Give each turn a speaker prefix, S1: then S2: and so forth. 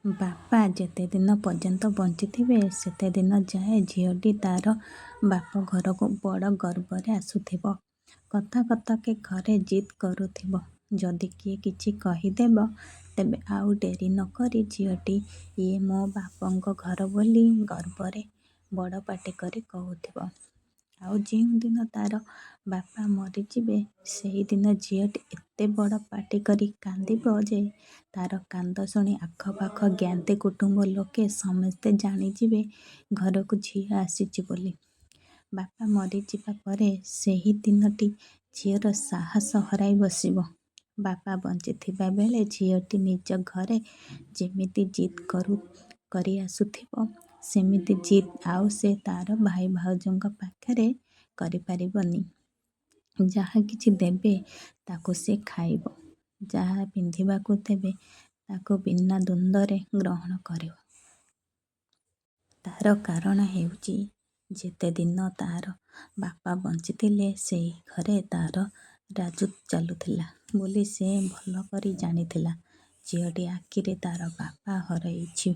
S1: ବାପା ଯେତେ ଦିନ ପର୍ଯ୍ୟନ୍ତ ବଞ୍ଚିଥିବେ ସେତେ ଦିନ ଯାଏ ଝିଅଟି ତା'ର ବାପ ଘରକୁ ବଡ଼ ଗର୍ବରେ ଆସୁଥିବ। କଥା କଥାକେ ଘରେ ଜିଦ୍ କରୁଥିବ। ଯଦି କିଏ କିଛି କହିଦେବ ତେବେ ଆଉ ଡେରି ନ କରି ଝିଅଟି ଇଏ ମୋ ବାପଙ୍କ ଘର ବୋଲି ଗର୍ବରେ ବଡ଼ ପାଟି କରି କହୁଥିବ। ଆଉ ଯେଉଁଦିନ ତା'ର ବାପା ମରିଯିବେ ସେହିଦିନ ଝିଅଟି ଏତେ ବଡ଼ ପାଟି କରି କାନ୍ଦିବ ଯେ ତା'ର କାନ୍ଦ ଶୁଣି ଆଖପାଖ ଜ୍ଞାତି କୁଟୁମ୍ବ ଲୋକେ ସମସ୍ତେ ଜାଣିଯିବେ ଘରକୁ ଝିଅ ଆସିଛି ବୋଲି। ବାପା ମରିଯିବା ପରେ ସେହି ଦିନଟି ଝିଅର ସାହସ ହରାଇ ବସିବ। ବାପା ବଞ୍ଚିଥିବା ବେଳେ ଝିଅଟି ନିଜ ଘରେ ଯେମିତି ଜିଦ୍ କରି ଆସୁଥିବ ସେମିତି ଜିଦ୍ ଆଉ ସେ ତା'ର ଭାଇ ଭାଉଜଙ୍କ ପାଖରେ କରିପାରିବନି। ଯାହା କିଛି ଦେବେ ତାକୁ ସେ ଖାଇବ, ଯାହା ପିନ୍ଧିବାକୁ ଦେବେ ତାକୁ ବିନା ଦ୍ୱନ୍ଦ୍ୱରେ ଗ୍ରହଣ କରିବ। ତା'ର କାରଣ ହେଉଛି ଯେତେ ଦିନ ତା'ର ବାପା ବଞ୍ଚିଥିଲେ ସେହି ଘରେ ତା'ର ରାଜୁତ ଚାଲୁଥିଲା ବୋଲି ସେ ଭଲ କରି ଜାଣିଥିଲା। ଝିଅଟି ଆଖିରେ ତା'ର ବାପା ହରାଇଛି